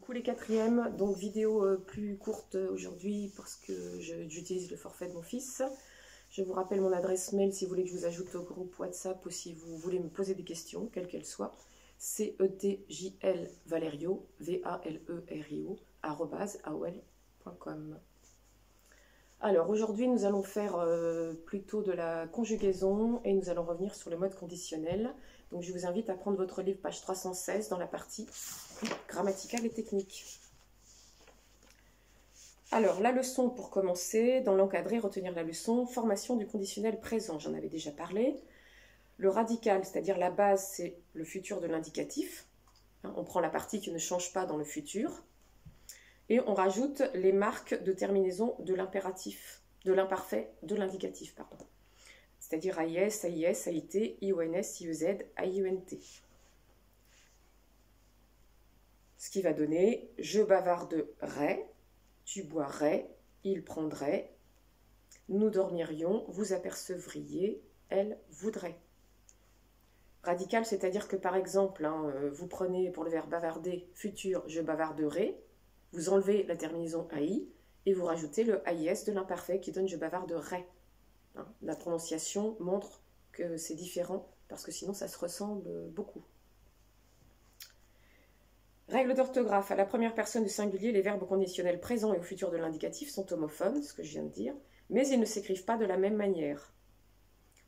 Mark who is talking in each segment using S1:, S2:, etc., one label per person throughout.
S1: Coucou les quatrièmes, donc vidéo plus courte aujourd'hui parce que j'utilise le forfait de mon fils. Je vous rappelle mon adresse mail si vous voulez que je vous ajoute au groupe WhatsApp ou si vous voulez me poser des questions, quelles qu'elles soient. CETJLValerio, VALERIO, @aol.com. Alors aujourd'hui nous allons faire plutôt de la conjugaison et nous allons revenir sur le mode conditionnel. Donc je vous invite à prendre votre livre page 316 dans la partie grammaticale et technique. Alors la leçon pour commencer, dans l'encadré, retenir la leçon, formation du conditionnel présent, j'en avais déjà parlé. Le radical, c'est-à-dire la base, c'est le futur de l'indicatif. On prend la partie qui ne change pas dans le futur. Et on rajoute les marques de terminaison de l'impératif, de l'imparfait, de l'indicatif, pardon. C'est-à-dire AIS, AIS, AIT, IONS, IEZ, AIUNT. Ce qui va donner « je bavarderais », « tu boirais », « il prendrait », « nous dormirions », « vous apercevriez », « elle voudrait ». Radical, c'est-à-dire que par exemple, vous prenez pour le verbe bavarder, futur, « je bavarderai », vous enlevez la terminaison AI et vous rajoutez le AIS de l'imparfait qui donne « je bavarderai ». La prononciation montre que c'est différent parce que sinon ça se ressemble beaucoup. Règle d'orthographe. À la première personne du singulier, les verbes conditionnels présents et au futur de l'indicatif sont homophones, ce que je viens de dire, mais ils ne s'écrivent pas de la même manière.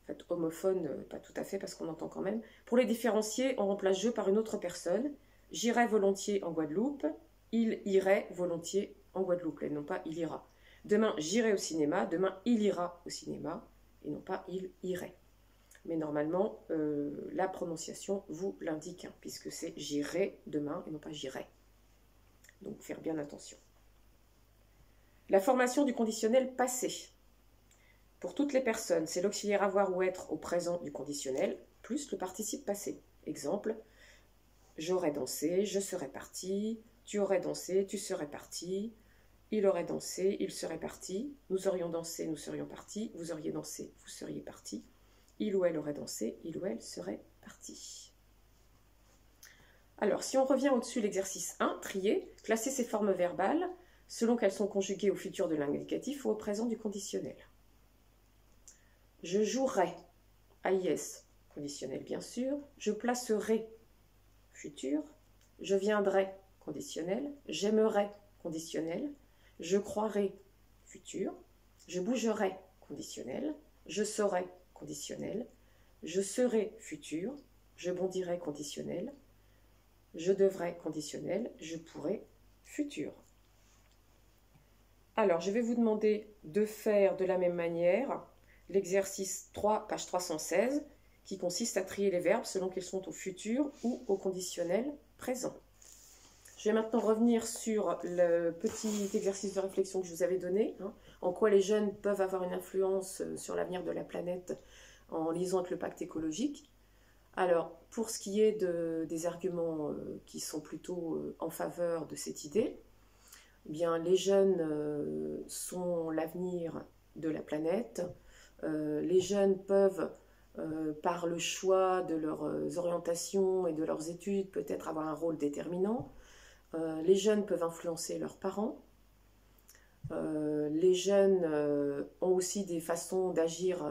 S1: En fait, homophone, pas tout à fait parce qu'on entend quand même. Pour les différencier, on remplace « je » par une autre personne. J'irai volontiers en Guadeloupe. Il irait volontiers en Guadeloupe, et non pas il ira. Demain, j'irai au cinéma. Demain, il ira au cinéma, et non pas il irait. Mais normalement, la prononciation vous l'indique, puisque c'est j'irai demain et non pas j'irai. Donc, faire bien attention. La formation du conditionnel passé. Pour toutes les personnes, c'est l'auxiliaire avoir ou être au présent du conditionnel, plus le participe passé. Exemple, j'aurais dansé, je serais parti, tu aurais dansé, tu serais parti, il aurait dansé, il serait parti, nous aurions dansé, nous serions partis, vous auriez dansé, vous seriez partis. Il ou elle aurait dansé, il ou elle serait parti. Alors, si on revient au-dessus l'exercice 1, trier, classer ces formes verbales selon qu'elles sont conjuguées au futur de l'indicatif ou au présent du conditionnel. Je jouerai, AIS, conditionnel bien sûr. Je placerai, futur. Je viendrai, conditionnel. J'aimerai, conditionnel. Je croirai, futur. Je bougerai, conditionnel. Je saurai, conditionnel, je serai futur, je bondirai conditionnel, je devrai conditionnel, je pourrai futur. Alors, je vais vous demander de faire de la même manière l'exercice 3, page 316, qui consiste à trier les verbes selon qu'ils sont au futur ou au conditionnel présent. Je vais maintenant revenir sur le petit exercice de réflexion que je vous avais donné, en quoi les jeunes peuvent avoir une influence sur l'avenir de la planète en lisant avec le pacte écologique. Alors, pour ce qui est des arguments qui sont plutôt en faveur de cette idée, eh bien, les jeunes sont l'avenir de la planète. Les jeunes peuvent, par le choix de leurs orientations et de leurs études, peut-être avoir un rôle déterminant. Les jeunes peuvent influencer leurs parents. Les jeunes ont aussi des façons d'agir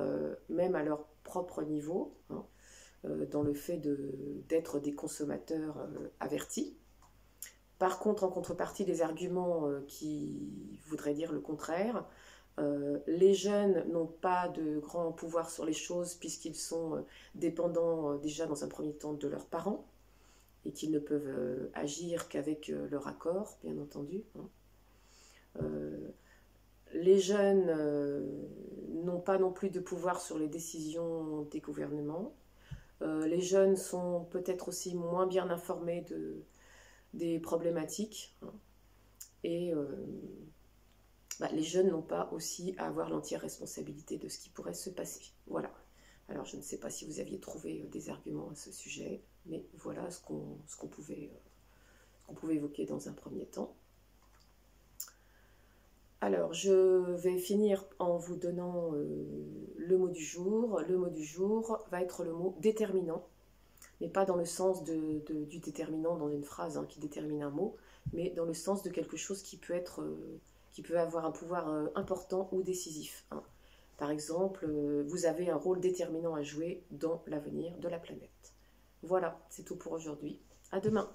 S1: même à leur propre niveau, dans le fait d'être des consommateurs avertis. Par contre, en contrepartie des arguments qui voudraient dire le contraire, les jeunes n'ont pas de grand pouvoir sur les choses puisqu'ils sont dépendants déjà dans un premier temps de leurs parents et qu'ils ne peuvent agir qu'avec leur accord, bien entendu. Les jeunes n'ont pas non plus de pouvoir sur les décisions des gouvernements. Les jeunes sont peut-être aussi moins bien informés des problématiques. Et les jeunes n'ont pas aussi à avoir l'entière responsabilité de ce qui pourrait se passer. Voilà. Alors, je ne sais pas si vous aviez trouvé des arguments à ce sujet, mais voilà ce qu'on pouvait évoquer dans un premier temps. Alors, je vais finir en vous donnant le mot du jour. Le mot du jour va être le mot déterminant. mais pas dans le sens du déterminant dans une phrase qui détermine un mot, mais dans le sens de quelque chose qui peut avoir un pouvoir important ou décisif. Par exemple, vous avez un rôle déterminant à jouer dans l'avenir de la planète. Voilà, c'est tout pour aujourd'hui. À demain!